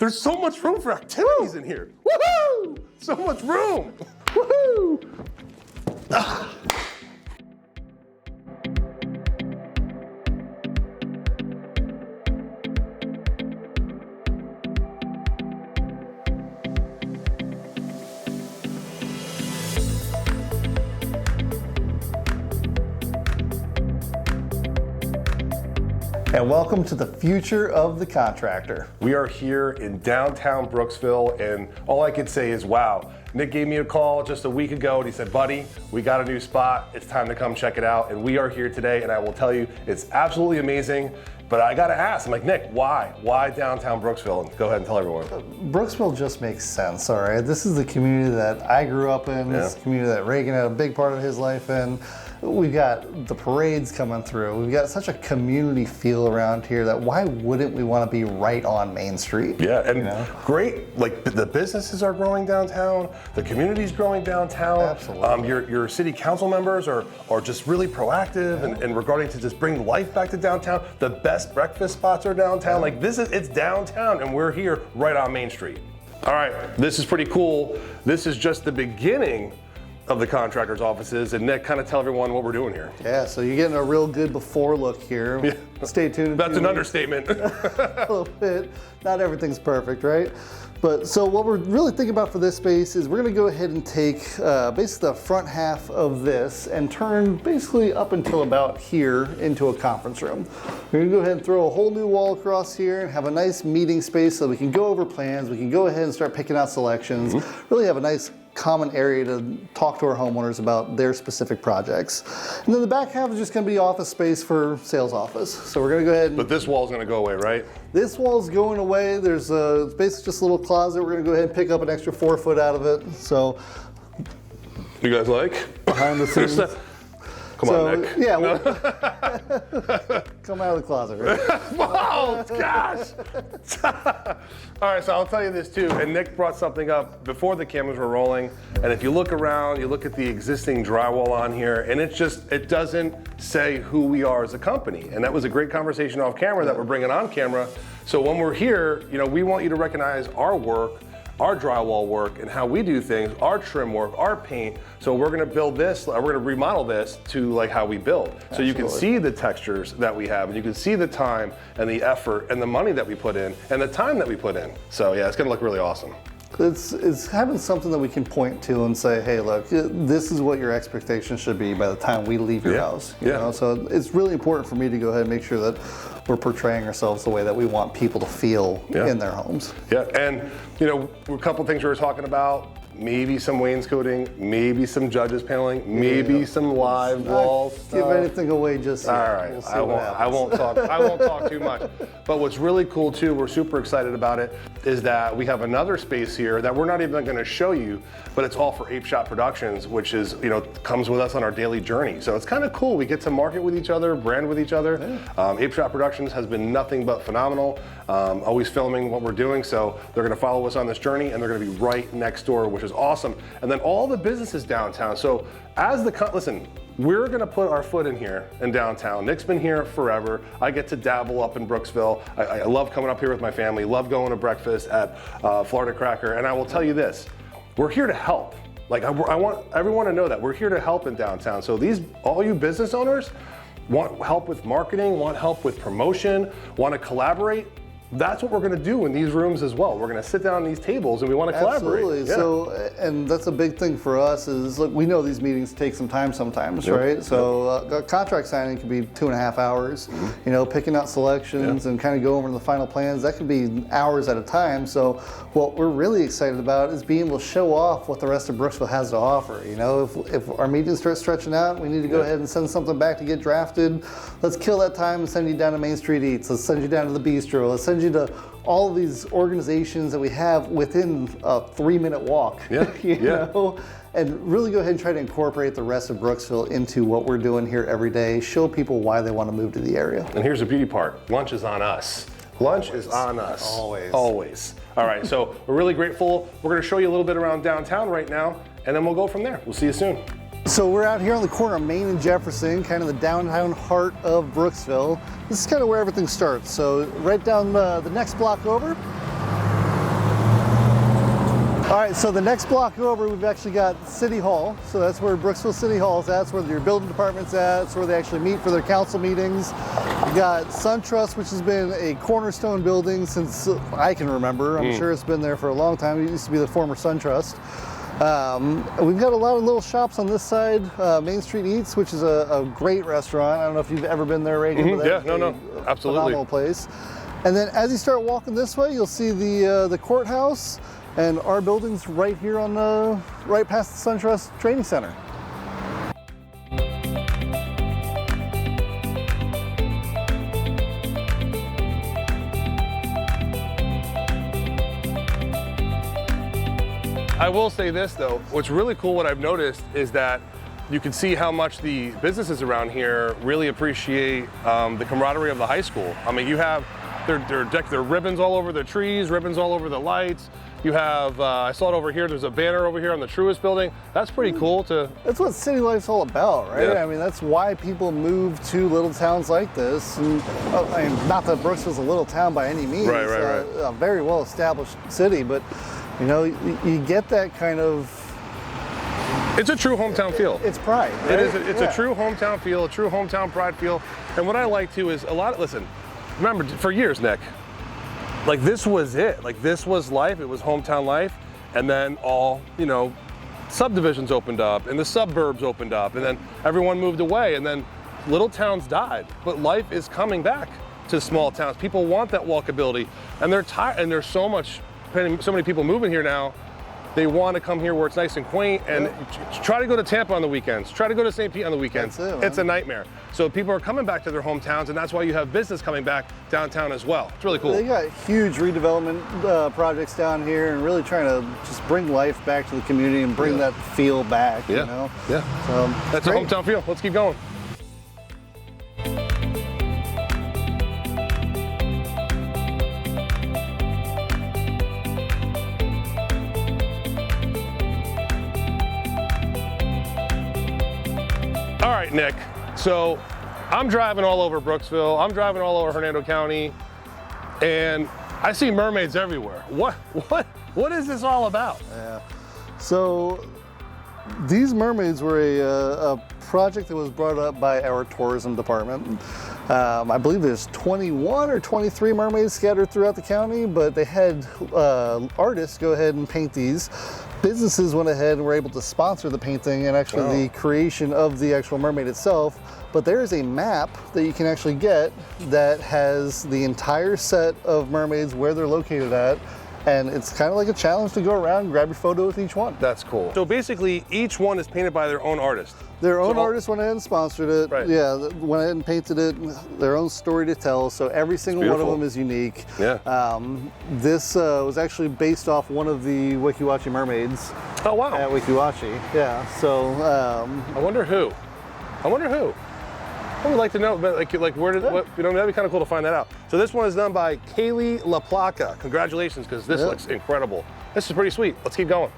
There's so much room for activities in here. Woohoo! So much room. Woohoo! And welcome to the future of the contractor. We are here in downtown Brooksville, and all I could say is, wow. Nick gave me a call just a week ago, and he said, buddy, we got a new spot. It's time to come check it out. And we are here today, and I will tell you, it's absolutely amazing. But I gotta ask, I'm like, Nick, why? Why downtown Brooksville? And go ahead and tell everyone. Brooksville just makes sense, all right? This is the community that I grew up in. This is the community that Regan had a big part of his life in. We've got the parades coming through. We've got such a community feel around here that why wouldn't we want to be right on Main Street? Yeah, and great, like the businesses are growing downtown, the community's growing downtown. Absolutely. Your city council members are just really proactive and regarding to just bring life back to downtown. The best breakfast spots are downtown. Like it's downtown and we're here right on Main Street. All right, this is pretty cool. This is just the beginning of the contractor's offices, and Nick, kind of tell everyone what we're doing here. Yeah, so you're getting a real good before look here. Yeah. Stay tuned. That's an understatement. A little bit. Not everything's perfect, right? But so what we're really thinking about for this space is we're gonna go ahead and take basically the front half of this and turn basically up until about here into a conference room. We're gonna go ahead and throw a whole new wall across here and have a nice meeting space so we can go over plans, we can go ahead and start picking out selections, really have a nice common area to talk to our homeowners about their specific projects. And then the back half is just gonna be office space for sales office. So we're gonna go ahead and... But this wall's gonna go away, right? This wall's going away. There's it's basically just a little closet. We're gonna go ahead and pick up an extra 4 foot out of it. So... You guys like? Behind the scenes. Come on, Nick. Yeah, well, come out of the closet, right? Whoa, gosh! All right, so I'll tell you this too, and Nick brought something up before the cameras were rolling, and if you look around, you look at the existing drywall on here, and it doesn't say who we are as a company, and that was a great conversation off camera that we're bringing on camera. So when we're here, we want you to recognize our work, our drywall work, and how we do things, our trim work, our paint. So we're gonna build this, we're gonna remodel this to like how we build. So you can see the textures that we have, and you can see the time and the effort and the money that we put in and the time that we put in. So yeah, it's gonna look really awesome. It's having something that we can point to and say, hey, look, this is what your expectations should be by the time we leave your house. You know? So it's really important for me to go ahead and make sure that we're portraying ourselves the way that we want people to feel in their homes. Yeah, and a couple things we were talking about, maybe some wainscoting, maybe some judges paneling, maybe some live walls. Give anything away just yet. All right, we'll I won't talk too much. But what's really cool too, we're super excited about it, is that we have another space here that we're not even going to show you, but it's all for Ape Shop Productions, which is comes with us on our daily journey. So it's kind of cool. We get to market with each other, brand with each other. Ape Shop Productions has been nothing but phenomenal. Always filming what we're doing, so they're going to follow us on this journey, and they're going to be right next door, which is awesome. And then all the businesses downtown. So as listen, we're gonna put our foot in here in downtown. Nick's been here forever. I get to dabble up in Brooksville. I love coming up here with my family, love going to breakfast at Florida Cracker. And I will tell you this, we're here to help. Like I want everyone to know that we're here to help in downtown. So all you business owners want help with marketing, want help with promotion, want to collaborate, that's what we're going to do in these rooms as well. We're going to sit down on these tables and we want to collaborate. Absolutely. Yeah. So, and that's a big thing for us is, look, we know these meetings take some time sometimes, right? So a contract signing can be 2.5 hours, picking out selections and kind of go over the final plans. That can be hours at a time. So what we're really excited about is being able to show off what the rest of Brooksville has to offer. If our meetings start stretching out, we need to go ahead and send something back to get drafted. Let's kill that time and send you down to Main Street Eats. Let's send you down to the Bistro. Let's send you to all of these organizations that we have within a 3-minute walk. you know? And really go ahead and try to incorporate the rest of Brooksville into what we're doing here every day, show people why they want to move to the area. And here's the beauty part, lunch is on us. Lunch is on us. Always. Always. All right, so we're really grateful. We're gonna show you a little bit around downtown right now, and then we'll go from there. We'll see you soon. So we're out here on the corner of Main and Jefferson, kind of the downtown heart of Brooksville. This is kind of where everything starts. So right down the next block over, All right, so the next block over, we've actually got City Hall. So that's where Brooksville City Hall is at. That's where your building department's at. It's where they actually meet for their council meetings. You got SunTrust, which has been a cornerstone building since I can remember. I'm sure it's been there for a long time. It used to be the former SunTrust. We've got a lot of little shops on this side. Main Street Eats, which is a great restaurant. I don't know if you've ever been there, Regan. But Yeah, no, absolutely. Phenomenal place. And then as you start walking this way, you'll see the courthouse. And our building's right here on right past the SunTrust Training Center. I will say this though, what's really cool, what I've noticed is that you can see how much the businesses around here really appreciate the camaraderie of the high school. I mean, you have their ribbons all over the trees, ribbons all over the lights. You have, I saw it over here, there's a banner over here on the Truist building. That's pretty cool to... That's what city life's all about, right? Yeah. I mean, that's why people move to little towns like this. And I mean, not that Brooksville's a little town by any means. Right. A very well-established city, but you know, you get that kind of... It's a true hometown feel. It's pride, right? It's a true hometown feel, a true hometown pride feel. And what I like too is listen, remember for years, Nick, like this was it. Like this was life, it was hometown life. And then all, subdivisions opened up and the suburbs opened up and then everyone moved away and then little towns died. But life is coming back to small towns. People want that walkability and they're tired and there's so many people moving here now. They want to come here where it's nice and quaint and try to go to Tampa on the weekends, try to go to St. Pete on the weekends. It's a nightmare. So people are coming back to their hometowns and that's why you have business coming back downtown as well. It's really cool. They got huge redevelopment projects down here and really trying to just bring life back to the community and bring that feel back, you know? Yeah. So, that's a hometown feel. Let's keep going. All right, Nick, so I'm driving all over Brooksville, I'm driving all over Hernando County, and I see mermaids everywhere. What is this all about? Yeah, so these mermaids were a project that was brought up by our tourism department. I believe there's 21 or 23 mermaids scattered throughout the county, but they had artists go ahead and paint these. Businesses went ahead and were able to sponsor the painting and actually the creation of the actual mermaid itself. But there is a map that you can actually get that has the entire set of mermaids, where they're located at, and it's kind of like a challenge to go around and grab your photo with each one. That's cool. So basically, each one is painted by their own artist. Their own artist went ahead and sponsored it. Right. Yeah, went ahead and painted it. Their own story to tell. So every single one of them is unique. Yeah. This was actually based off one of the Weeki Wachee mermaids. Oh wow. At Weeki Wachee. Yeah. So. I wonder who. I would like to know, but like where did that'd be kind of cool to find that out. So this one is done by Kaylee La Placa. Congratulations, because this looks incredible. This is pretty sweet. Let's keep going.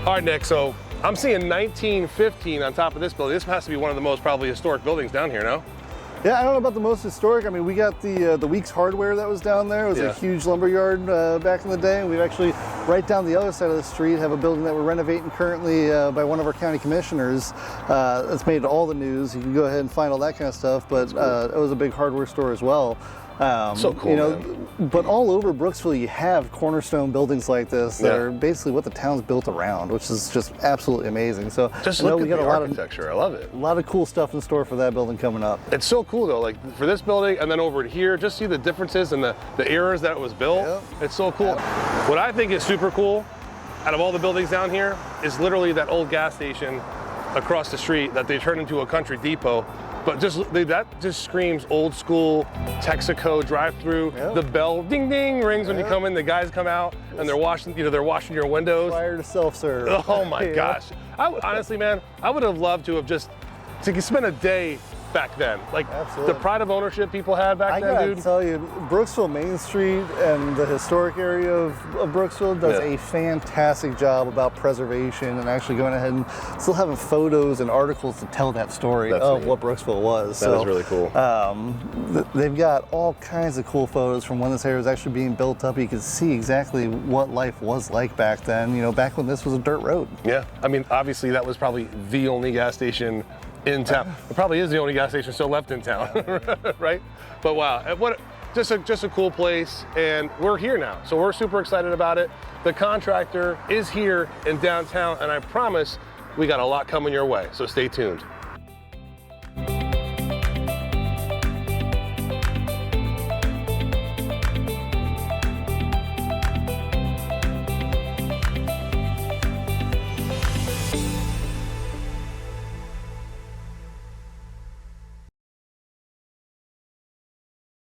All right, Nick, so I'm seeing 1915 on top of this building. This has to be one of the most probably historic buildings down here, no? Yeah, I don't know about the most historic. I mean, we got the Weeks Hardware that was down there. It was a huge lumber yard back in the day. And we've actually, right down the other side of the street, have a building that we're renovating currently by one of our county commissioners. It's made all the news. You can go ahead and find all that kind of stuff. But it was a big hardware store as well. So cool, man. But all over Brooksville, you have cornerstone buildings like this that are basically what the town's built around, which is just absolutely amazing. So just look at the architecture. I love it. A lot of cool stuff in store for that building coming up. It's so cool though, like for this building and then over here, just see the differences and the eras that it was built. Yep. It's so cool. What I think is super cool out of all the buildings down here is literally that old gas station across the street that they turned into a country depot. But that just screams old school Texaco drive-through. Yep. The bell ding ding rings when you come in. The guys come out and they're washing your windows. Prior to self-serve. Oh my gosh! Honestly, man, I would have loved to have just to spend a day back then. Like Absolutely. the pride of ownership people had back I then, gotta dude. tell you, Brooksville Main Street and the historic area of Brooksville does Yeah. a fantastic job about preservation and actually going ahead and still having photos and articles to tell that story That's of neat. what Brooksville was. That is really cool. They've got all kinds of cool photos from when this area was actually being built up. You can see exactly what life was like back then, you know, back when this was a dirt road. Yeah, I mean, obviously that was probably the only gas station in town. It probably is the only gas station still left in town, right? But wow, just a cool place, and we're here now, so we're super excited about it. The contractor is here in downtown, and I promise we got a lot coming your way, so stay tuned.